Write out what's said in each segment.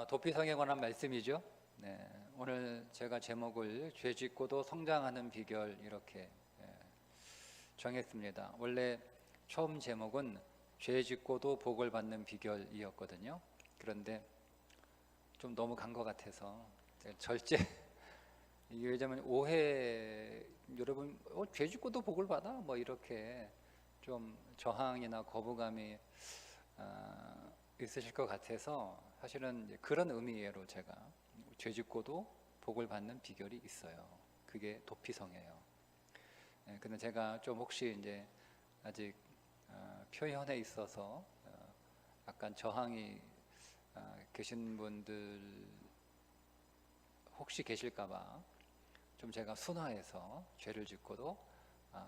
도피성에 관한 말씀이죠. 네, 오늘 제가 제목을 죄 짓고도 성장하는 비결 이렇게 정했습니다. 원래 처음 제목은 죄 짓고도 복을 받는 비결이었거든요. 그런데 좀 너무 간 것 같아서 절제 이게 왜냐면 오해 여러분 죄 짓고도 복을 받아? 뭐 이렇게 좀 저항이나 거부감이 있으실 것 같아서 사실은 이제 그런 의미로 제가 죄 짓고도 복을 받는 비결이 있어요. 그게 도피성이에요. 근데 제가 좀 혹시 이제 아직 표현에 있어서 약간 저항이 계신 분들 혹시 계실까봐 좀 제가 순화해서 죄를 짓고도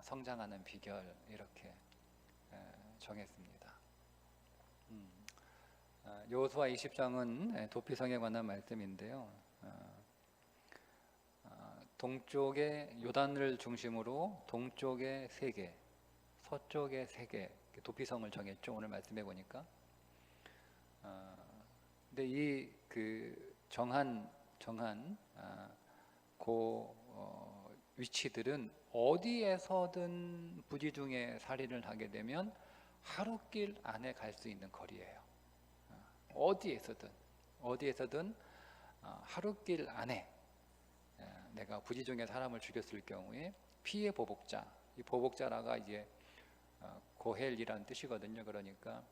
성장하는 비결 이렇게 정했습니다. 여호수아 20장은 도피성에 관한 말씀인데요. 동쪽에 요단을 중심으로 동쪽에 3개, 서쪽에 3개 도피성을 정했죠. 오늘 말씀해 보니까. 근데 이 그 정한 위치들은 어디에서든 부지중에 살인을 하게 되면 하루길 안에 갈 수 있는 거리예요. 어디에서든 하루길 안에 내가 부지중에 사람을 죽였을 경우에 피해 보복자, 이 보복자라가 이제 고헬이라는 뜻이거든요. 그러니까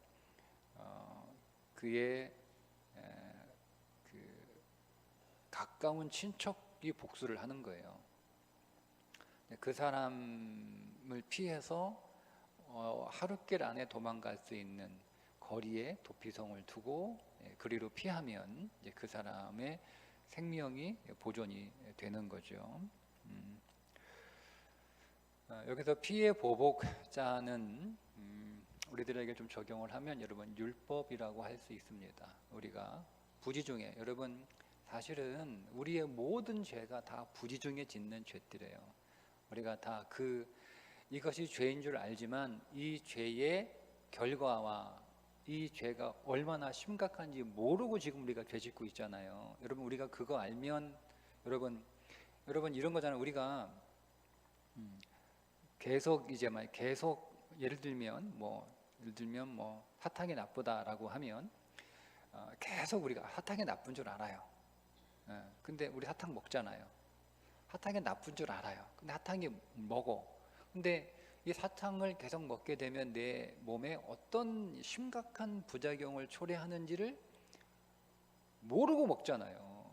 그의 그 가까운 친척이 복수를 하는 거예요. 그 사람을 피해서 하루길 안에 도망갈 수 있는 거리에 도피성을 두고 그리로 피하면 이제 그 사람의 생명이 보존이 되는 거죠. 여기서 피해 보복자는 우리들에게 좀 적용을 하면 여러분 율법이라고 할 수 있습니다. 우리가 부지중에 여러분 사실은 우리의 모든 죄가 다 부지중에 짓는 죄들이에요. 우리가 다 이것이 죄인 줄 알지만 이 죄의 결과와 이 죄가 얼마나 심각한지 모르고 지금 우리가 죄 짓고 있잖아요. 여러분 우리가 그거 알면 여러분 이런 거잖아요. 우리가 계속 예를 들면 사탕이 나쁘다라고 하면 계속 우리가 사탕이 나쁜 줄 알아요. 근데 우리 사탕 먹잖아요. 사탕이 나쁜 줄 알아요. 근데 사탕이 먹어. 근데 이 사탕을 계속 먹게 되면 내 몸에 어떤 심각한 부작용을 초래하는지를 모르고 먹잖아요.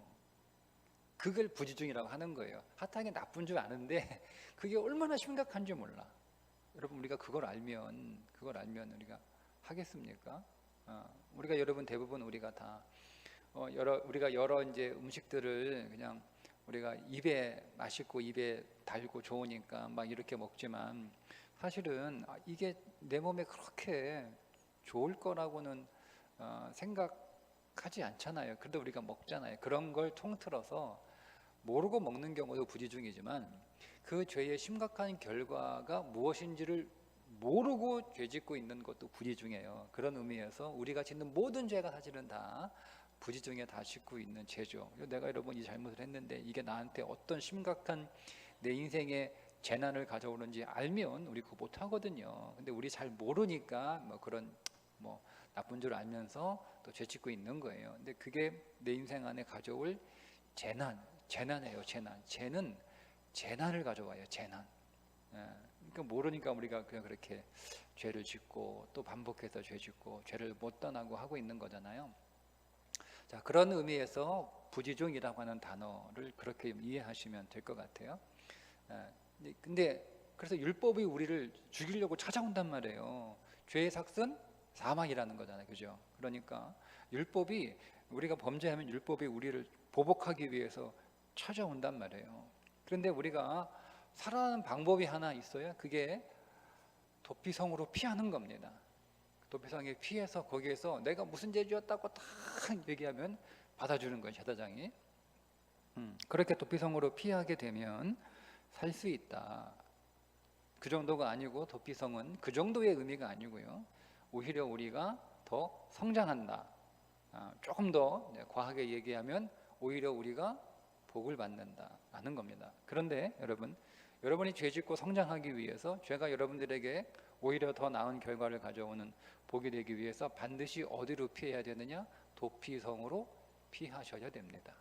그걸 부지중이라고 하는 거예요. 사탕이 나쁜 줄 아는데 그게 얼마나 심각한지 몰라. 여러분 우리가 그걸 알면 우리가 하겠습니까? 우리가 여러분 대부분 우리가 다 우리가 여러 이제 음식들을 그냥 우리가 입에 맛있고 입에 달고 좋으니까 막 이렇게 먹지만 사실은 이게 내 몸에 그렇게 좋을 거라고는 생각하지 않잖아요. 그래도 우리가 먹잖아요. 그런 걸 통틀어서 모르고 먹는 경우도 부지중이지만 그 죄의 심각한 결과가 무엇인지를 모르고 죄 짓고 있는 것도 부지중이에요. 그런 의미에서 우리가 짓는 모든 죄가 사실은 다 부지중에 다 짓고 있는 죄죠. 내가 여러분 이 잘못을 했는데 이게 나한테 어떤 심각한 내 인생의 재난을 가져오는지 알면 우리 그거 못 하거든요. 근데 우리 잘 모르니까 그런 나쁜 줄 알면서 또 죄 짓고 있는 거예요. 근데 그게 내 인생 안에 가져올 재난이에요. 죄는 재난을 가져와요. 재난. 그러니까 모르니까 우리가 그냥 그렇게 죄를 짓고 또 반복해서 죄 짓고 죄를 못 떠나고 하고 있는 거잖아요. 자, 그런 의미에서 부지중이라고 하는 단어를 그렇게 이해하시면 될 것 같아요. 근데 그래서 율법이 우리를 죽이려고 찾아온단 말이에요. 죄의 삭은 사망이라는 거잖아요. 그죠? 그러니까 율법이 우리가 범죄하면 율법이 우리를 보복하기 위해서 찾아온단 말이에요. 그런데 우리가 살아가는 방법이 하나 있어요. 그게 도피성으로 피하는 겁니다. 도피성에 피해서 거기에서 내가 무슨 죄 지었다고 딱 얘기하면 받아주는 거예요. 제사장이. 그렇게 도피성으로 피하게 되면 살 수 있다. 그 정도가 아니고 도피성은 그 정도의 의미가 아니고요. 오히려 우리가 더 성장한다. 조금 더 과하게 얘기하면 오히려 우리가 복을 받는다라는 겁니다. 그런데 여러분이 죄 짓고 성장하기 위해서 죄가 여러분들에게 오히려 더 나은 결과를 가져오는 복이 되기 위해서 반드시 어디로 피해야 되느냐? 도피성으로 피하셔야 됩니다.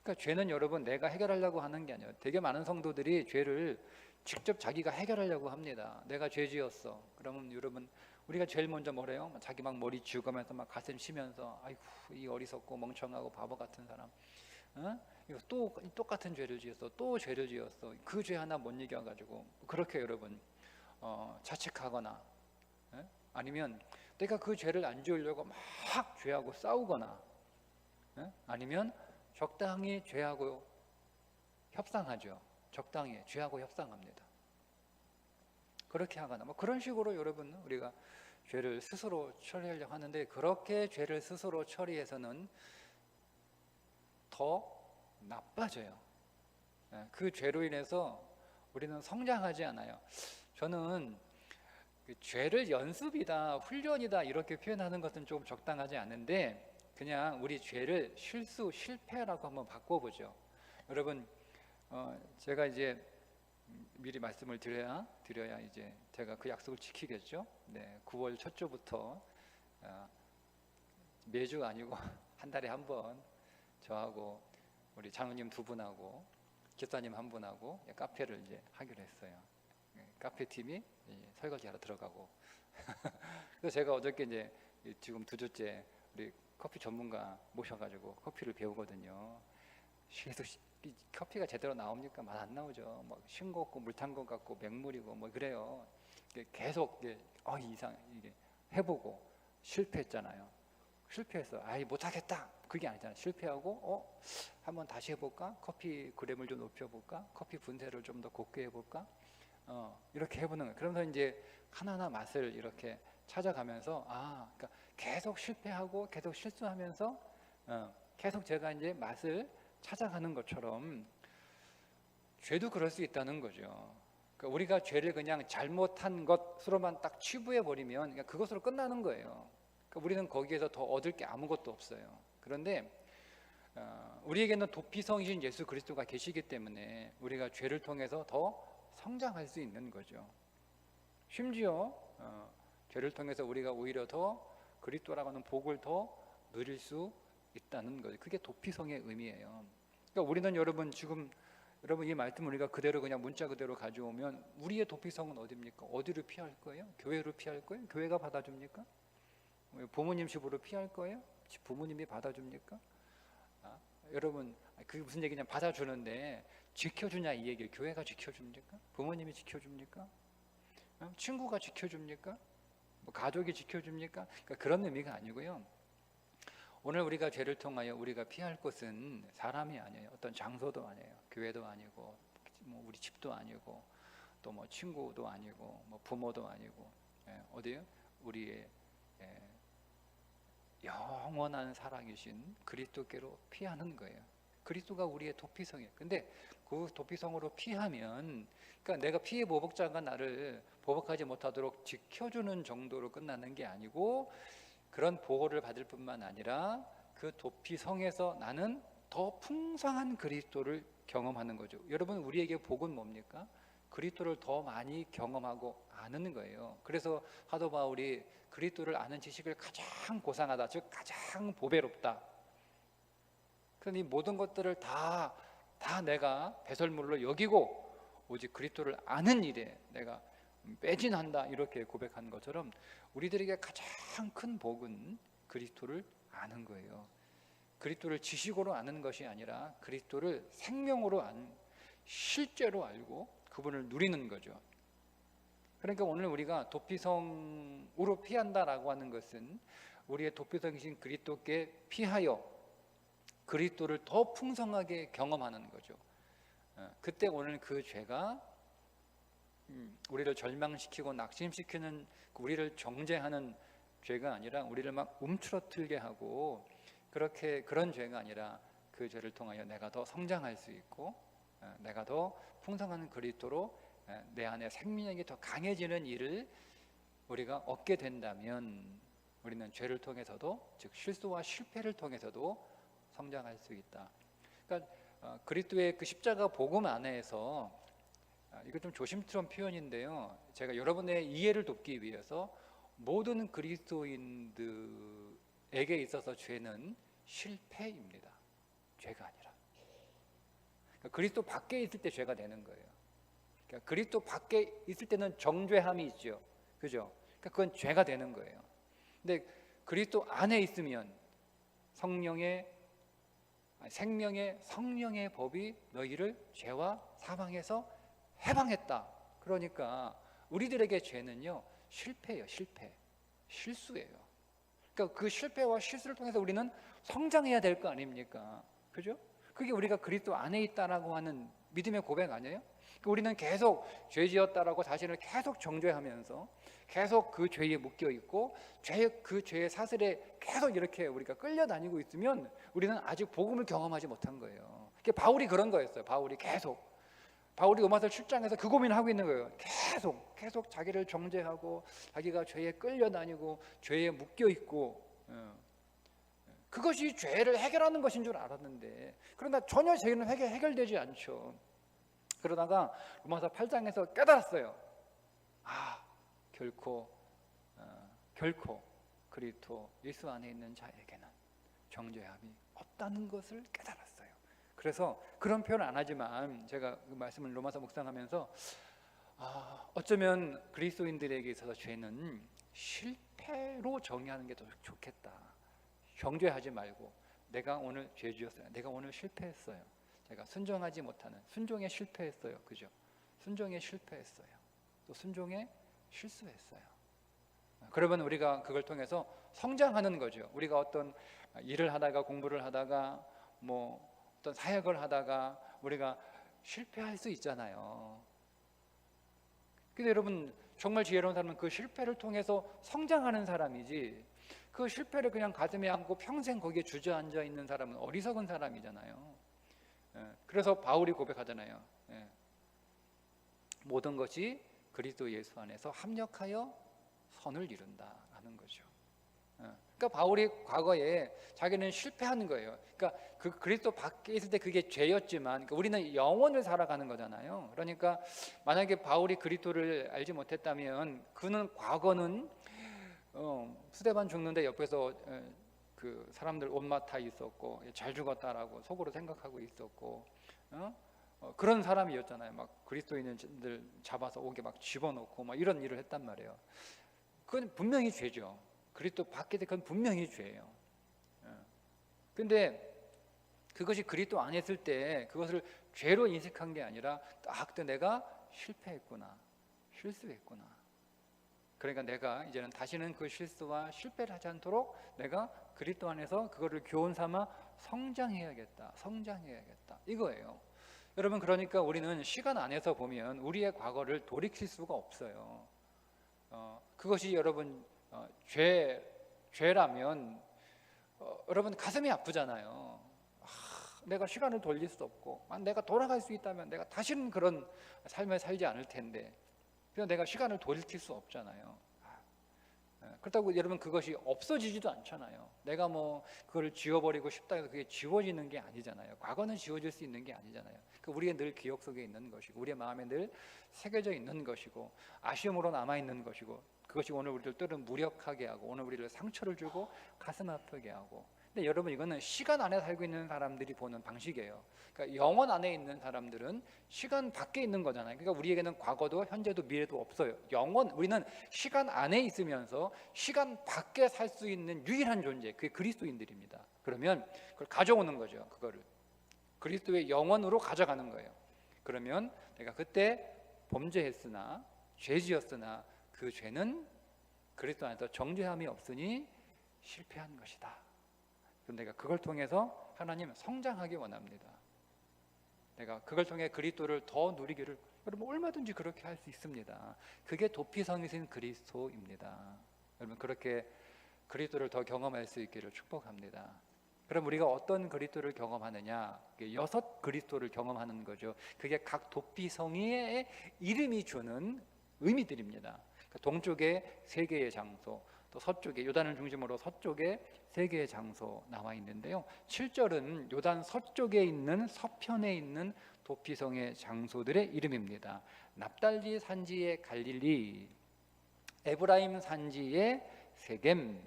그러니까 죄는 여러분 내가 해결하려고 하는 게 아니에요. 되게 많은 성도들이 죄를 직접 자기가 해결하려고 합니다. 내가 죄 지었어. 그러면 여러분 우리가 제일 먼저 뭐래요? 자기 막 머리 지우가면서 막 가슴 쉬면서 아이고 이 어리석고 멍청하고 바보 같은 사람, 이거 또 똑같은 죄를 지었어. 또 죄를 지었어. 그 죄 하나 못 이겨가지고 그렇게 여러분 자책하거나, 아니면 내가 그 죄를 안 지으려고 막 죄하고 싸우거나, 아니면 적당히 죄하고 협상하죠. 적당히 죄하고 협상합니다. 그렇게 하거나 뭐 그런 식으로 여러분 우리가 죄를 스스로 처리하려고 하는데, 그렇게 죄를 스스로 처리해서는 더 나빠져요. 그 죄로 인해서 우리는 성장하지 않아요. 저는 죄를 연습이다, 훈련이다 이렇게 표현하는 것은 조금 적당하지 않은데, 그냥 우리 죄를 실수, 실패라고 한번 바꿔보죠. 여러분, 제가 이제 미리 말씀을 드려야 이제 제가 그 약속을 지키겠죠. 네, 9월 첫 주부터 매주 아니고 한 달에 한 번 저하고 우리 장로님 두 분하고 기사님 한 분하고 카페를 이제 하기로 했어요. 카페 팀이 설거지하러 들어가고 그래서 제가 어저께 이제 지금 2주째 우리 커피 전문가 모셔가지고 커피를 배우거든요. 계속 커피가 제대로 나옵니까? 맛 안 나오죠. 막 싱겁고 물 탄 것 같고 맹물이고 뭐 그래요. 계속 이게 해보고 실패했잖아요. 실패해서 못하겠다 그게 아니잖아요. 실패하고 한번 다시 해볼까? 커피 그램을 좀 높여볼까? 커피 분쇄를 좀 더 곱게 해볼까? 이렇게 해보는 거예요. 그러면서 이제 하나하나 맛을 이렇게 찾아가면서 그러니까 계속 실패하고 계속 실수하면서 계속 제가 이제 맛을 찾아가는 것처럼 죄도 그럴 수 있다는 거죠. 그러니까 우리가 죄를 그냥 잘못한 것으로만 딱 치부해 버리면 그냥 그것으로 끝나는 거예요. 그러니까 우리는 거기에서 더 얻을 게 아무것도 없어요. 그런데 우리에게는 도피성이신 예수 그리스도가 계시기 때문에 우리가 죄를 통해서 더 성장할 수 있는 거죠. 심지어 죄를 통해서 우리가 오히려 더 그리스도라고 하는 복을 더 누릴 수 있다는 거죠. 그게 도피성의 의미예요. 그러니까 우리는 여러분 이 말씀 우리가 그대로 그냥 문자 그대로 가져오면 우리의 도피성은 어디입니까? 어디로 피할 거예요? 교회로 피할 거예요? 교회가 받아줍니까? 부모님 집으로 피할 거예요? 부모님이 받아줍니까? 여러분 그게 무슨 얘기냐? 받아주는데 지켜주냐 이 얘기예요. 교회가 지켜줍니까? 부모님이 지켜줍니까? 친구가 지켜줍니까? 뭐 가족이 지켜줍니까? 그러니까 그런 의미가 아니고요. 오늘 우리가 죄를 통하여 우리가 피할 곳은 사람이 아니에요. 어떤 장소도 아니에요. 교회도 아니고 뭐 우리 집도 아니고 또 뭐 친구도 아니고 뭐 부모도 아니고 어디요? 우리의 영원한 사랑이신 그리스도께로 피하는 거예요. 그리스도가 우리의 도피성이에요. 근데 그 도피성으로 피하면 그러니까 내가 피해 보복자가 나를 보복하지 못하도록 지켜주는 정도로 끝나는 게 아니고 그런 보호를 받을 뿐만 아니라 그 도피성에서 나는 더 풍성한 그리스도를 경험하는 거죠. 여러분 우리에게 복은 뭡니까? 그리스도를 더 많이 경험하고 아는 거예요. 그래서 사도 바울이 그리스도를 아는 지식을 가장 고상하다, 즉 가장 보배롭다. 그러니 모든 것들을 다 내가 배설물로 여기고 오직 그리스도를 아는 일에 내가 매진한다 이렇게 고백한 것처럼 우리들에게 가장 큰 복은 그리스도를 아는 거예요. 그리스도를 지식으로 아는 것이 아니라 그리스도를 생명으로 실제로 알고 그분을 누리는 거죠. 그러니까 오늘 우리가 도피성으로 피한다라고 하는 것은 우리의 도피성이신 그리스도께 피하여 그리스도를 더 풍성하게 경험하는 거죠. 그때 오늘 그 죄가 우리를 절망시키고 낙심시키는 우리를 정죄하는 죄가 아니라 우리를 막 움츠러들게 하고 그런 죄가 아니라 그 죄를 통하여 내가 더 성장할 수 있고 내가 더 풍성한 그리스도로 내 안에 생명력이 더 강해지는 일을 우리가 얻게 된다면 우리는 죄를 통해서도, 즉 실수와 실패를 통해서도 성장할 수 있다. 그러니까 그리스도의 그 십자가 복음 안에서, 이거 좀 조심스러운 표현인데요, 제가 여러분의 이해를 돕기 위해서 모든 그리스도인들에게 있어서 죄는 실패입니다. 죄가 아니라. 그러니까 그리스도 밖에 있을 때 죄가 되는 거예요. 그러니까 그리스도 밖에 있을 때는 정죄함이 있죠, 그죠? 그러니까 그건 죄가 되는 거예요. 근데 그리스도 안에 있으면 생명의 성령의 법이 너희를 죄와 사망에서 해방했다. 그러니까 우리들에게 죄는요, 실패예요. 실수예요. 그러니까 그 실패와 실수를 통해서 우리는 성장해야 될 거 아닙니까? 그죠? 그게 우리가 그리스도 안에 있다라고 하는 믿음의 고백 아니에요? 우리는 계속 죄 지었다라고 자신을 계속 정죄하면서 계속 그 죄에 묶여 있고 그 죄의 사슬에 계속 이렇게 우리가 끌려다니고 있으면 우리는 아직 복음을 경험하지 못한 거예요. 바울이 그런 거였어요. 바울이 로마서 7장에서 그 고민을 하고 있는 거예요. 계속 자기를 정죄하고 자기가 죄에 끌려다니고 죄에 묶여 있고, 그것이 죄를 해결하는 것인 줄 알았는데, 그러나 전혀 죄는 해결되지 않죠. 그러다가 로마서 8장에서 깨달았어요. 결코 그리스도 예수 안에 있는 자에게는 정죄함이 없다는 것을 깨달았어요. 그래서 그런 표현을 안 하지만 제가 그 말씀을 로마서 묵상하면서 어쩌면 그리스도인들에게 있어서 죄는 실패로 정의하는 게 더 좋겠다. 정죄하지 말고 내가 오늘 죄 지었어요. 내가 오늘 실패했어요. 제가 순종하지 못하는 순종에 실패했어요. 그죠? 순종에 실패했어요. 또 순종에 실수했어요. 그러면 우리가 그걸 통해서 성장하는 거죠. 우리가 어떤 일을 하다가, 공부를 하다가, 어떤 사역을 하다가 우리가 실패할 수 있잖아요. 근데 여러분, 정말 지혜로운 사람은 그 실패를 통해서 성장하는 사람이지, 그 실패를 그냥 가슴에 안고 평생 거기에 주저앉아 있는 사람은 어리석은 사람이잖아요. 그래서 바울이 고백하잖아요. 모든 것이 그리스도 예수 안에서 합력하여 선을 이룬다라는 거죠. 그러니까 바울이 과거에 자기는 실패하는 거예요. 그러니까 그 그리스도 밖에 있을 때 그게 죄였지만, 그러니까 우리는 영원을 살아가는 거잖아요. 그러니까 만약에 바울이 그리스도를 알지 못했다면 그는 과거는 스데반 죽는데 옆에서 그 사람들 옷 맡아 있었고 잘 죽었다라고 속으로 생각하고 있었고, 그런 사람이었잖아요. 막 그리스도인들 잡아서 옥에 막 집어넣고 막 이런 일을 했단 말이에요. 그건 분명히 죄죠. 그리스도 밖에 그건 분명히 죄예요. 근데 그것이 그리스도 안에 있을 때 그것을 죄로 인식한 게 아니라 딱 내가 실패했구나, 실수했구나. 그러니까 내가 이제는 다시는 그 실수와 실패를 하지 않도록 내가 그리스도 안에서 그거를 교훈 삼아 성장해야겠다 이거예요. 여러분, 그러니까 우리는 시간 안에서 보면 우리의 과거를 돌이킬 수가 없어요. 그것이 여러분 죄라면 여러분 가슴이 아프잖아요. 내가 시간을 돌릴 수 없고, 내가 돌아갈 수 있다면 내가 다시는 그런 삶을 살지 않을 텐데, 그래서 내가 시간을 돌이킬 수 없잖아요. 그렇다고 여러분 그것이 없어지지도 않잖아요. 내가 그걸 지워버리고 싶다 해서 그게 지워지는 게 아니잖아요. 과거는 지워질 수 있는 게 아니잖아요. 우리의 늘 기억 속에 있는 것이고, 우리의 마음에 늘 새겨져 있는 것이고, 아쉬움으로 남아있는 것이고, 그것이 오늘 우리를 때로는 무력하게 하고, 오늘 우리를 상처를 주고 가슴 아프게 하고. 근데 여러분, 이거는 시간 안에 살고 있는 사람들이 보는 방식이에요. 그러니까 영원 안에 있는 사람들은 시간 밖에 있는 거잖아요. 그러니까 우리에게는 과거도 현재도 미래도 없어요. 우리는 시간 안에 있으면서 시간 밖에 살 수 있는 유일한 존재, 그게 그리스도인들입니다. 그러면 그걸 가져오는 거죠. 그거를 그리스도의 영원으로 가져가는 거예요. 그러면 내가 그때 범죄했으나, 죄지었으나 그 죄는 그리스도 안에서 정죄함이 없으니 실패한 것이다. 그럼 내가 그걸 통해서 하나님 성장하기 원합니다. 내가 그걸 통해 그리스도를 더 누리기를, 여러분 얼마든지 그렇게 할 수 있습니다. 그게 도피성이신 그리스도입니다. 여러분 그렇게 그리스도를 더 경험할 수 있기를 축복합니다. 그럼 우리가 어떤 그리스도를 경험하느냐? 6 그리스도를 경험하는 거죠. 그게 각 도피성의 이름이 주는 의미들입니다. 동쪽에 3개의 장소, 또 서쪽에 요단을 중심으로 서쪽에 3개의 장소 나와 있는데요. 7절은 요단 서쪽에 있는 서편에 있는 도피성의 장소들의 이름입니다. 납달리 산지의 갈릴리, 에브라임 산지의 세겜,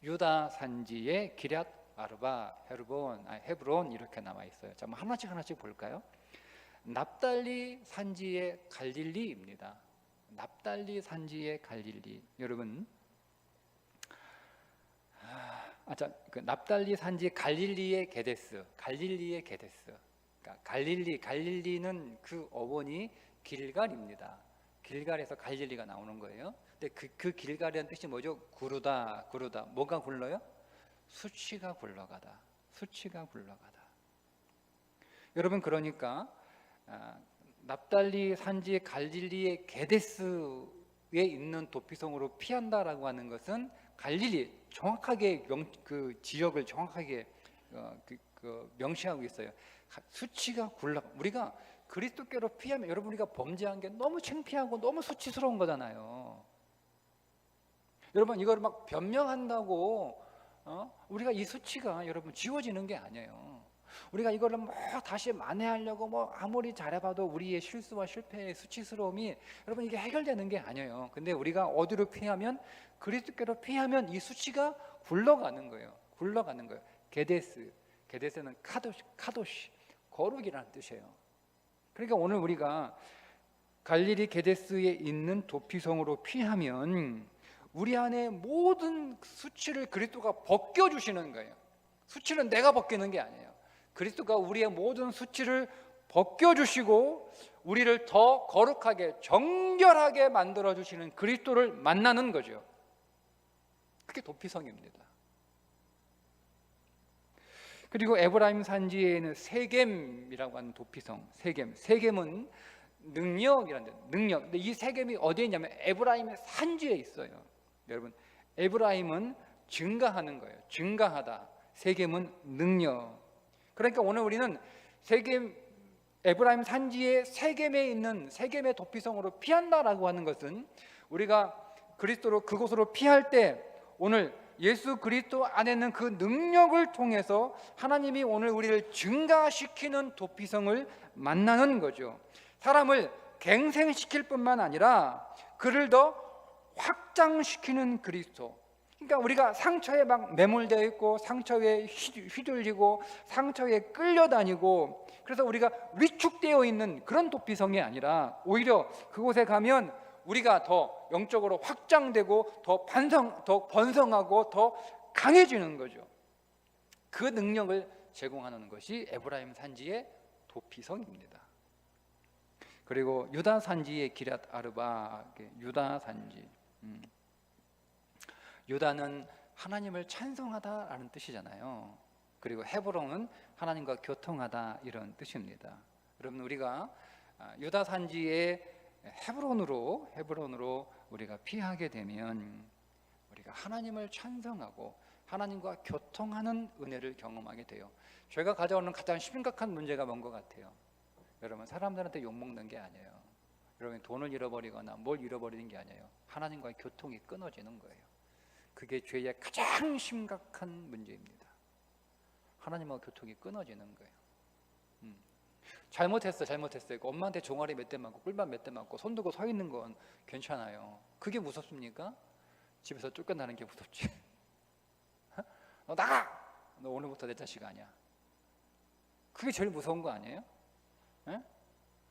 유다 산지의 기럇 아르바, 헤브론 이렇게 나와 있어요. 자, 한번 하나씩 볼까요? 납달리 산지의 갈릴리입니다. 납달리 산지의 갈릴리. 여러분, 그 납달리 산지 갈릴리의 게데스, 그러니까 갈릴리는 그 어원이 길갈입니다. 길갈에서 갈릴리가 나오는 거예요. 근데 그 길갈이라는 뜻이 뭐죠? 구르다. 뭐가 굴러요? 수치가 굴러가다. 여러분, 그러니까 납달리 산지 갈릴리의 게데스에 있는 도피성으로 피한다라고 하는 것은 갈릴리 정확하게 그 지역을 정확하게 명시하고 있어요. 수치가 굴러가. 우리가 그리스도께로 피하면 여러분 우리가 범죄한 게 너무 창피하고 너무 수치스러운 거잖아요. 여러분 이걸 막 변명한다고 우리가 이 수치가 여러분 지워지는 게 아니에요. 우리가 이거를 뭐 다시 만회하려고 뭐 아무리 잘해봐도 우리의 실수와 실패의 수치스러움이 여러분 이게 해결되는 게 아니에요. 근데 우리가 어디로 피하면 그리스도께로 피하면 이 수치가 굴러가는 거예요. 게데스는 카도시 거룩이라는 뜻이에요. 그러니까 오늘 우리가 갈릴리 게데스에 있는 도피성으로 피하면 우리 안에 모든 수치를 그리스도가 벗겨주시는 거예요. 수치는 내가 벗기는 게 아니에요. 그리스도가 우리의 모든 수치를 벗겨주시고 우리를 더 거룩하게 정결하게 만들어주시는 그리스도를 만나는 거죠. 그게 도피성입니다. 그리고 에브라임 산지에 있는 세겜이라고 하는 도피성, 세겜은 능력이라는 능력. 근데 이 세겜이 어디에 있냐면 에브라임의 산지에 있어요. 여러분, 에브라임은 증가하는 거예요. 증가하다. 세겜은 능력. 그러니까 오늘 우리는 에브라임 산지의 세겜에 있는 세겜의 도피성으로 피한다라고 하는 것은 우리가 그리스도로 그곳으로 피할 때 오늘 예수 그리스도 안에 있는 그 능력을 통해서 하나님이 오늘 우리를 증가시키는 도피성을 만나는 거죠. 사람을 갱생시킬 뿐만 아니라 그를 더 확장시키는 그리스도. 그러니까 우리가 상처에 막 매몰되어 있고 상처에 휘둘리고 상처에 끌려다니고 그래서 우리가 위축되어 있는 그런 도피성이 아니라 오히려 그곳에 가면 우리가 더 영적으로 확장되고 더 번성하고 더 강해지는 거죠. 그 능력을 제공하는 것이 에브라임 산지의 도피성입니다. 그리고 유다 산지의 기럇 아르바, 유다 산지. 유다는 하나님을 찬송하다라는 뜻이잖아요. 그리고 헤브론은 하나님과 교통하다 이런 뜻입니다. 여러분 우리가 유다 산지의 헤브론으로 우리가 피하게 되면 우리가 하나님을 찬송하고 하나님과 교통하는 은혜를 경험하게 돼요. 죄가 가져오는 가장 심각한 문제가 뭔 것 같아요? 여러분 사람들한테 욕먹는 게 아니에요. 여러분 돈을 잃어버리거나 뭘 잃어버리는 게 아니에요. 하나님과의 교통이 끊어지는 거예요. 그게 죄의 가장 심각한 문제입니다. 하나님과 교통이 끊어지는 거예요. 잘못했어. 엄마한테 종아리 몇 대 맞고 꿀밤 몇 대 맞고 손 들고 서 있는 건 괜찮아요. 그게 무섭습니까? 집에서 쫓겨나는 게 무섭지. 너 나가! 너 오늘부터 내 자식 아니야. 그게 제일 무서운 거 아니에요? 에?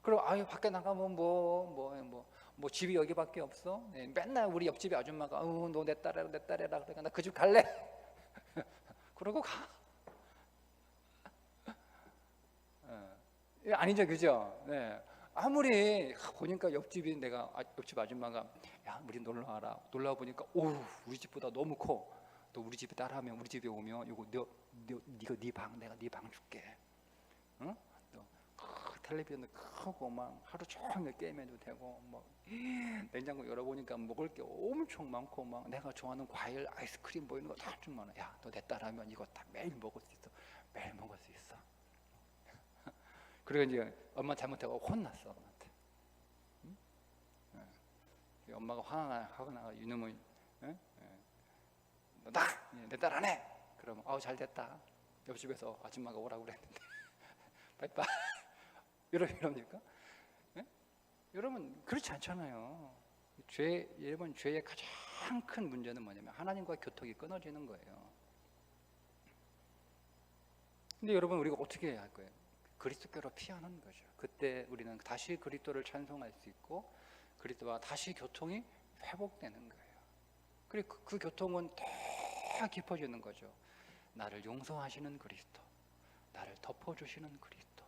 그리고 밖에 나가면 뭐 집이 여기밖에 없어. 네, 맨날 우리 옆집에 아줌마가 너 내 딸이라 그러니까 나 그 집 갈래. 그러고 가. 아니죠, 그죠? 네. 아무리 보니까 옆집 아줌마가 야 우리 놀러 와라. 놀러 와 보니까 우리 집보다 너무 커. 또 우리 집에 따라하면 우리 집에 오면 이거 네가 네 방 내가 네 방 줄게. 응? 텔레비전도 크고 막 하루 종일 게임해도 되고 뭐 냉장고 열어보니까 먹을 게 엄청 많고 막 내가 좋아하는 과일 아이스크림 뭐 이런 거 다 좀 많아. 야 너 내 딸하면 이거 다 매일 먹을 수 있어. 매일 먹을 수 있어. 그리고 이제 엄마 잘못하고 혼났어 엄마한테. 응? 엄마가 화가 나 이놈의 내 딸 안 해. 그러면 잘 됐다. 옆집에서 아줌마가 오라고 그랬는데 빠이빠이. 이럽니까? 네? 여러분 그렇지 않잖아요. 여러분 죄의 가장 큰 문제는 뭐냐면 하나님과 교통이 끊어지는 거예요. 근데 여러분 우리가 어떻게 해야 할 거예요? 그리스도께로 피하는 거죠. 그때 우리는 다시 그리스도를 찬송할 수 있고 그리스도와 다시 교통이 회복되는 거예요. 그리고 그 교통은 더 깊어지는 거죠. 나를 용서하시는 그리스도, 나를 덮어주시는 그리스도,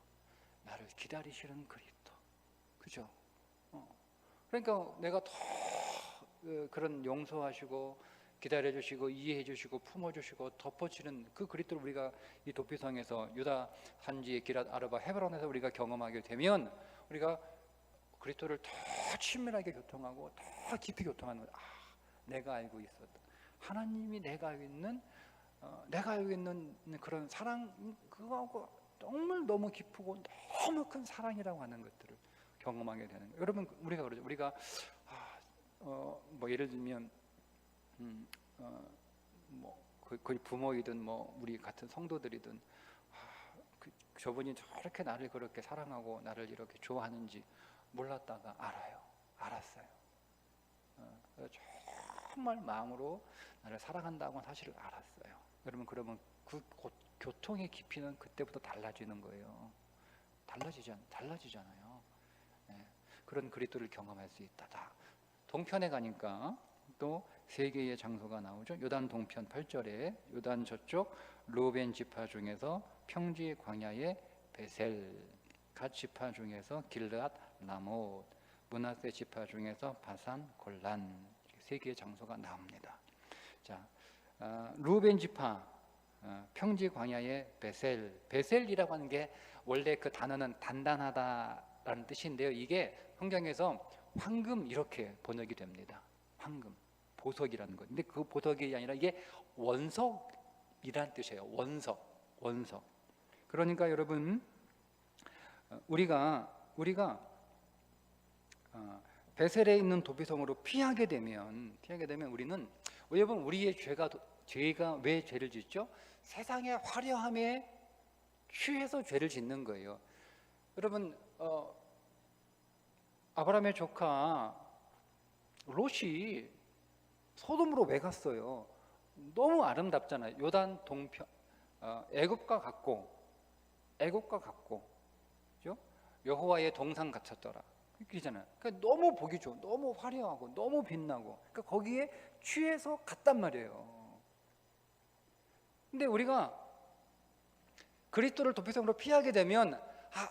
나를 기다리시는 그리스도, 그죠? 그러니까 내가 더 그런 용서하시고 기다려주시고 이해해주시고 품어주시고 덮어주시는 그 그리스도를 우리가 이 도피성에서 유다 산지 기랏 아르바 헤브론에서 우리가 경험하게 되면 우리가 그리스도를 더 친밀하게 교통하고 더 깊이 교통하는 거예요. 내가 알고 있었던 하나님이 내가 알고 있는 그런 사랑, 그거하고 정말 너무 깊고 너무 큰 사랑이라고 하는 것들을 경험하게 되는 거예요. 여러분 우리가 그러죠. 우리가 뭐 예를 들면 거의 부모이든 뭐 우리 같은 성도들이든 저분이 저렇게 나를 그렇게 사랑하고 나를 이렇게 좋아하는지 몰랐다가 알았어요. 정말 마음으로 나를 사랑한다고 사실을 알았어요. 여러분 그러면 그 교통의 깊이는 그때부터 달라지는 거예요. 달라지잖아요. 네. 그런 그리스도를 경험할 수 있다. 동편에 가니까 또 세 개의 장소가 나오죠. 요단 동편 8절에 요단 저쪽 루벤 지파 중에서 평지 광야의 베셀, 갓 지파 중에서 길르앗 라못, 므낫세 지파 중에서 바산 골란, 세 개의 장소가 나옵니다. 자, 루벤 지파 평지 광야의 베셀이라고 하는 게 원래 그 단어는 단단하다라는 뜻인데요. 이게 성경에서 황금 이렇게 번역이 됩니다. 황금, 보석이라는 거. 근데 그 보석이 아니라 이게 원석이라는 뜻이에요. 원석. 그러니까 여러분 우리가 베셀에 있는 도피성으로 피하게 되면 우리는 여러분 우리의 죄가 왜 죄를 짓죠? 세상의 화려함에 취해서 죄를 짓는 거예요. 여러분 아브라함의 조카 롯이 소돔으로 왜 갔어요? 너무 아름답잖아요. 요단 동편 애굽과 같고 그죠? 여호와의 동상 같았더라. 그잖아요. 그러니까 너무 보기 좋은, 너무 화려하고 너무 빛나고, 그러니까 거기에 취해서 갔단 말이에요. 근데 우리가 그리스도를 도피성으로 피하게 되면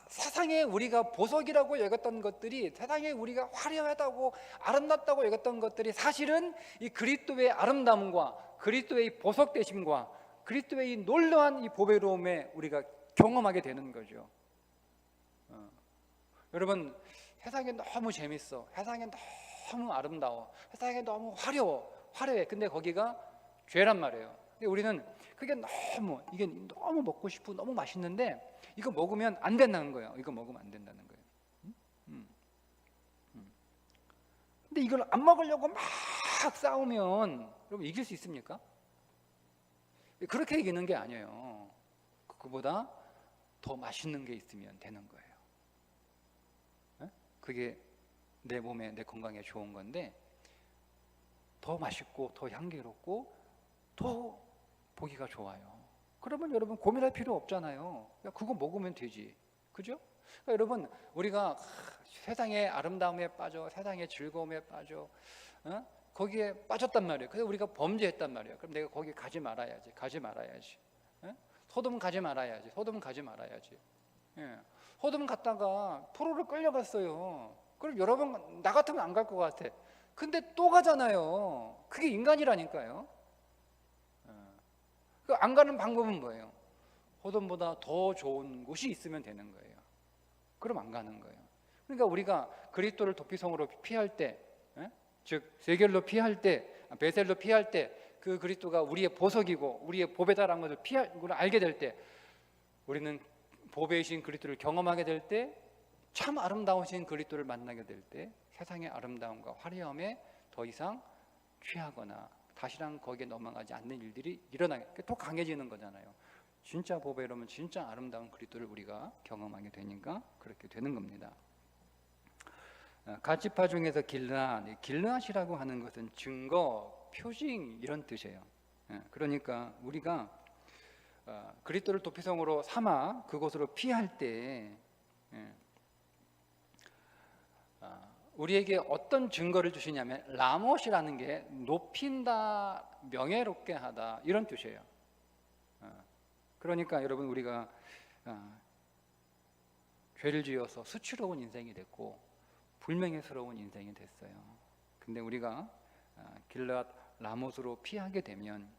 세상에 우리가 보석이라고 여겼던 것들이, 세상에 우리가 화려하다고 아름답다고 여겼던 것들이 사실은 이 그리스도의 아름다움과 그리스도의 보석되심과 그리스도의 이 놀라운 이 보배로움에 우리가 경험하게 되는 거죠. 여러분 세상에 너무 재밌어, 세상에 너무 아름다워, 세상에 너무 화려해. 근데 거기가 죄란 말이에요. 근데 우리는 이게 너무 먹고 싶고 너무 맛있는데 이거 먹으면 안 된다는 거예요. 이거 먹으면 안 된다는 거예요. 근데 이걸 안 먹으려고 막 싸우면 여러분 이길 수 있습니까? 그렇게 이기는 게 아니에요. 그보다 더 맛있는 게 있으면 되는 거예요. 그게 내 몸에, 내 건강에 좋은 건데 더 맛있고 더 향기롭고 더 보기가 좋아요. 그러면 여러분 고민할 필요 없잖아요. 그거 먹으면 되지, 그죠? 그러니까 여러분 우리가 세상의 아름다움에 빠져, 세상의 즐거움에 빠져, 거기에 빠졌단 말이에요. 그래서 우리가 범죄했단 말이에요. 그럼 내가 거기 가지 말아야지. 소돔 가지 말아야지. 예. 소돔 갔다가 포로를 끌려갔어요. 그럼 여러분 나 같으면 안 갈 것 같아. 근데 또 가잖아요. 그게 인간이라니까요. 안 가는 방법은 뭐예요? 소돔보다 더 좋은 곳이 있으면 되는 거예요. 그럼 안 가는 거예요. 그러니까 우리가 그리스도를 도피성으로 피할 때, 즉 세겔로 피할 때, 베셀로 피할 때, 그 그리스도가 우리의 보석이고 우리의 보배다라는 것을 알게 될 때, 우리는 보배이신 그리스도를 경험하게 될 때, 참 아름다우신 그리스도를 만나게 될 때 세상의 아름다움과 화려함에 더 이상 취하거나 다시랑 거기에 넘어가지 않는 일들이 일어나게 또 강해지는 거잖아요. 진짜 보배 이러면 진짜 아름다운 그리스도를 우리가 경험하게 되니까 그렇게 되는 겁니다. 가치파 중에서 길르앗이라고 하는 것은 증거, 표징 이런 뜻이에요. 그러니까 우리가 그리스도를 도피성으로 삼아 그곳으로 피할 때 우리에게 어떤 증거를 주시냐면 라못이라는 게 높인다, 명예롭게 하다 이런 뜻이에요. 그러니까 여러분 우리가 죄를 지어서 수치로운 인생이 됐고 불명예스러운 인생이 됐어요. 근데 우리가 길르앗 라못으로 피하게 되면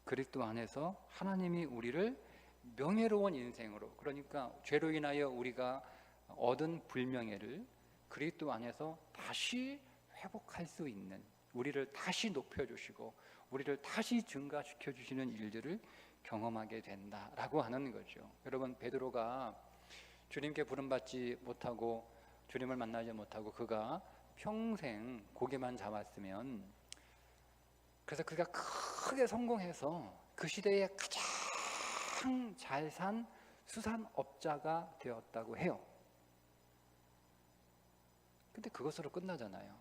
그리스도 안에서 하나님이 우리를 명예로운 인생으로, 그러니까 죄로 인하여 우리가 얻은 불명예를 그리스도 안에서 다시 회복할 수 있는, 우리를 다시 높여주시고 우리를 다시 증가시켜 주시는 일들을 경험하게 된다라고 하는 거죠. 여러분, 베드로가 주님께 부름받지 못하고 주님을 만나지 못하고 그가 평생 고기만 잡았으면, 그래서 그가 크게 성공해서 그 시대에 가장 잘 산 수산업자가 되었다고 해요. 근데 그것으로 끝나잖아요.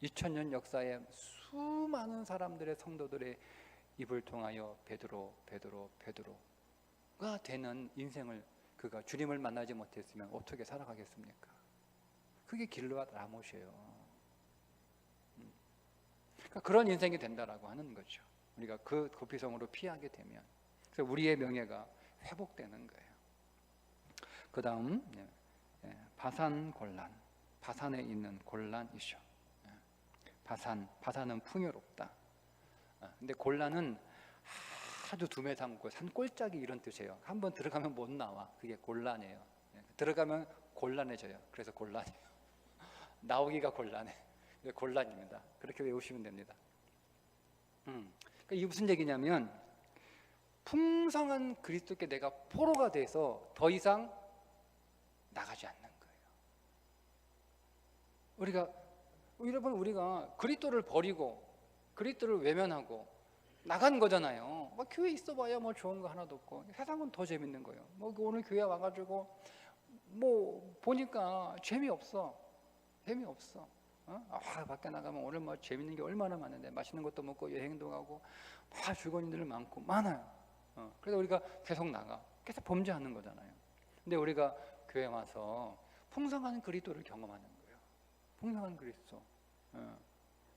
2000년 역사에 수많은 사람들의 성도들의 입을 통하여 베드로가 되는 인생을, 그가 주님을 만나지 못했으면 어떻게 살아가겠습니까? 그게 길르앗 라못이에요. 그러니까 그런 인생이 된다라고 하는 거죠. 우리가 그 도피성으로 피하게 되면, 그래서 우리의 명예가 회복되는 거예요. 그 다음 바산 곤란, 바산에 있는 곤란이죠. 바산은 풍요롭다. 근데 곤란은 아주 두매 삼고 산골짜기 이런 뜻이에요. 한번 들어가면 못 나와. 그게 곤란이에요. 들어가면 곤란해져요. 그래서 곤란이에요. 나오기가 곤란해. 곤란입니다. 그렇게 외우시면 됩니다. 그러니까 이게 무슨 얘기냐면, 풍성한 그리스도께 내가 포로가 돼서 더 이상 나가지 않는 거예요. 우리가 그리스도를 버리고 그리스도를 외면하고 나간 거잖아요. 뭐 교회 있어봐야 뭐 좋은 거 하나도 없고, 세상은 더 재밌는 거예요. 뭐 오늘 교회 와가지고 뭐 보니까 재미없어. 밖에 나가면 오늘 뭐 재밌는 게 얼마나 많은데, 맛있는 것도 먹고 여행도 가고 막 주거인들 많아요. 그래서 우리가 계속 나가, 계속 범죄하는 거잖아요. 근데 우리가 교회 와서 풍성한 그리스도를 경험하는 거예요. 풍성한 그리스도.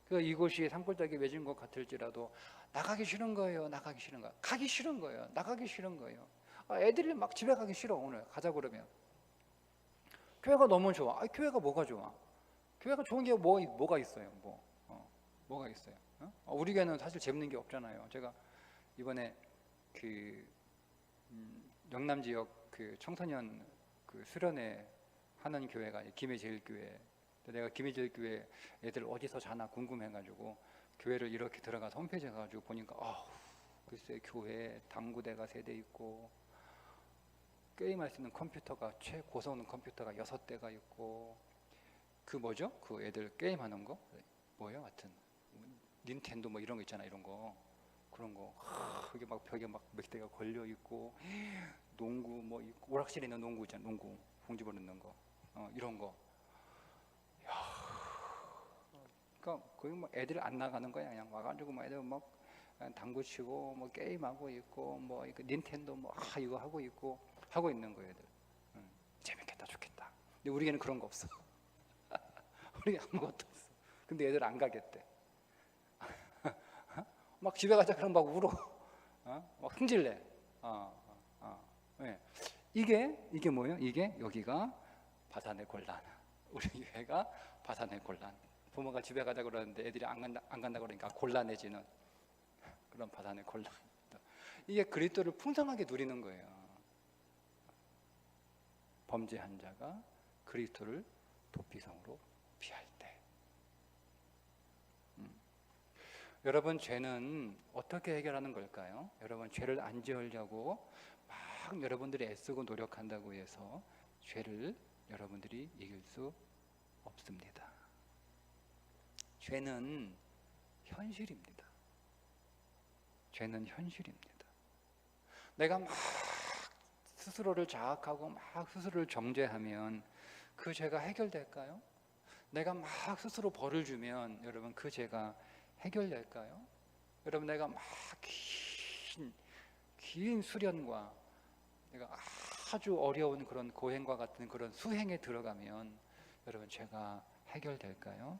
그래서 이곳이 산골짜기 맺은 것 같을지라도 나가기 싫은 거예요. 가기 싫은 거예요. 나가기 싫은 거예요. 애들이 막 집에 가기 싫어. 오늘 가자 그러면. 교회가 너무 좋아. 교회가 뭐가 좋아? 교회가 좋은 게 뭐가 있어요? 뭐가 있어요? 우리 교회는 사실 재밌는 게 없잖아요. 제가 이번에 영남 지역 청소년 수련회 하는 교회가 김해제일교회. 내가 김해제일교회 애들 어디서 자나 궁금해가지고 교회를 이렇게 들어가서 홈페이지에 가가지고 보니까 글쎄 교회 당구대가 3대 있고 게임할 수 있는 컴퓨터가 최고성능 컴퓨터가 6대가 있고, 그 애들 게임하는 거 뭐예요? 하여튼 닌텐도 뭐 이런 거 있잖아. 그런 거 그게 막 벽에 막 몇 대가 걸려 있고, 농구 뭐 있고, 오락실에 있는 농구 있잖아. 농구 봉지볼 넣는 거 이런 거. 그러니까 거기 뭐 애들 안 나가는 거야. 그냥 와가지고 뭐 애들 막 당구 치고 뭐 게임하고 있고 뭐 닌텐도 뭐 이거 하고 있고 하고 있는 거예요. 애들. 재밌겠다, 좋겠다. 근데 우리에게는 그런 거 없어. 우리 아무것도 없어. 근데 애들 안 가겠대. 막 집에 가자 그러면 막 울어. 막 흥질내. 네. 이게 뭐예요? 이게 여기가 바산의 곤란. 우리 교회가 바산의 곤란. 부모가 집에 가자 그러는데 애들이 안 간다 그러니까 곤란해지는 그런 바산의 곤란. 이게 그리스도를 풍성하게 누리는 거예요. 범죄한 자가 그리스도를 도피성으로 피할 때. 여러분, 죄는 어떻게 해결하는 걸까요? 여러분, 죄를 안 지으려고 막 여러분들이 애쓰고 노력한다고 해서 죄를 여러분들이 이길 수 없습니다. 죄는 현실입니다. 죄는 현실입니다. 내가 막 스스로를 자학하고 막 스스로를 정죄하면 그 죄가 해결될까요? 내가 막 스스로 벌을 주면 여러분 그 죄가 해결될까요? 여러분 내가 막 긴 수련과 내가 아주 어려운 그런 고행과 같은 그런 수행에 들어가면 여러분 죄가 해결될까요?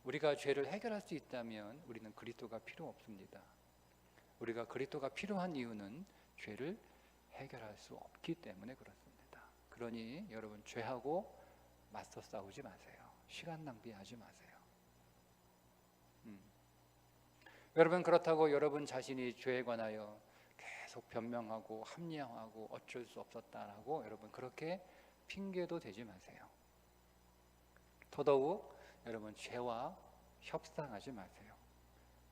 우리가 죄를 해결할 수 있다면 우리는 그리스도가 필요 없습니다. 우리가 그리스도가 필요한 이유는 죄를 해결할 수 없기 때문에 그렇습니다. 그러니 여러분 죄하고 맞서 싸우지 마세요. 시간 낭비하지 마세요. 여러분 그렇다고 여러분 자신이 죄에 관하여 계속 변명하고 합리화하고 어쩔 수 없었다라고 여러분 그렇게 핑계도 대지 마세요. 더더욱 여러분 죄와 협상하지 마세요.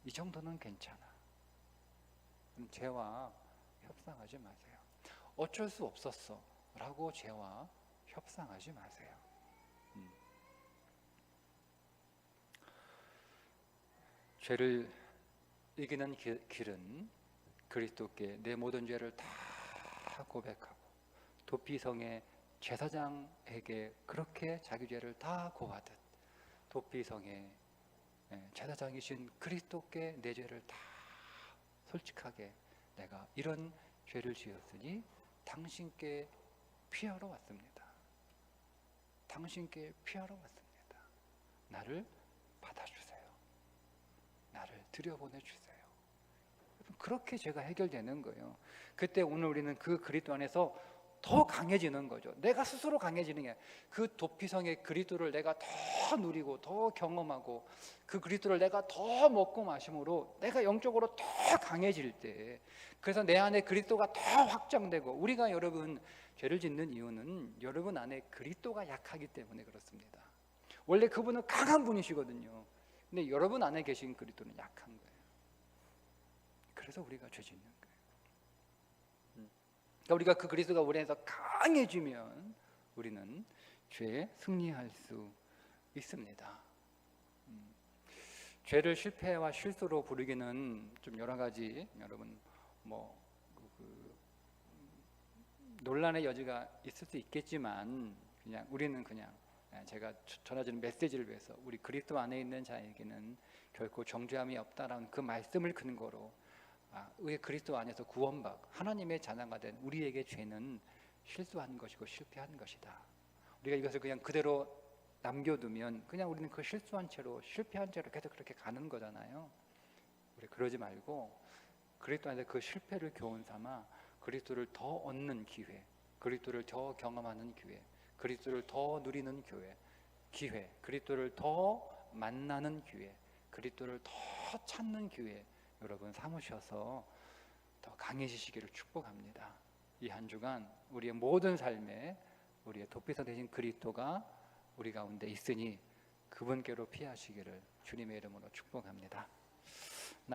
이 정도는 괜찮아. 죄와 협상하지 마세요. 어쩔 수 없었어 라고 죄와 협상하지 마세요. 죄를 이기는 길은 그리스도께 내 모든 죄를 다 고백하고 도피성의 제사장에게 그렇게 자기 죄를 다 고하듯 도피성의 제사장이신 그리스도께 내 죄를 다 솔직하게 내가 이런 죄를 지었으니 당신께 피하러 왔습니다. 당신께 피하러 왔습니다. 나를 받아주세요. 나를 들여보내주세요. 그렇게 죄가 해결되는 거예요. 그때 오늘 우리는 그 그리스도 안에서 더 강해지는 거죠. 내가 스스로 강해지는 게 그 도피성의 그리스도를 내가 더 누리고 더 경험하고 그 그리스도를 내가 더 먹고 마심으로 내가 영적으로 더 강해질 때 그래서 내 안에 그리스도가 더 확장되고 우리가 여러분 죄를 짓는 이유는 여러분 안에 그리스도가 약하기 때문에 그렇습니다. 원래 그분은 강한 분이시거든요. 근데 여러분 안에 계신 그리스도는 약한 거예요. 그래서 우리가 죄 짓는 거예요. 그러니까 우리가 그 그리스도가 우리 안에서 강해지면 우리는 죄에 승리할 수 있습니다. 죄를 실패와 실수로 부르기는 좀 여러 가지 여러분 논란의 여지가 있을 수 있겠지만 그냥 우리는 그냥 제가 전해주는 메시지를 위해서 우리 그리스도 안에 있는 자에게는 결코 정죄함이 없다라는 그 말씀을 근거로 우리 그리스도 안에서 구원받 하나님의 자녀가 된 우리에게 죄는 실수한 것이고 실패한 것이다. 우리가 이것을 그냥 그대로 남겨두면 그냥 우리는 그 실수한 채로 실패한 채로 계속 그렇게 가는 거잖아요. 우리 그러지 말고 그리스도 안에서 그 실패를 교훈 삼아 그리스도를 더 얻는 기회, 그리스도를 더 경험하는 기회, 그리스도를 더 누리는 기회, 그리스도를 더 만나는 기회, 그리스도를 더 찾는 기회 여러분 삼으셔서 더 강해지시기를 축복합니다. 이 한 주간 우리의 모든 삶에 우리의 도피성 되신 그리스도가 우리 가운데 있으니 그분께로 피하시기를 주님의 이름으로 축복합니다.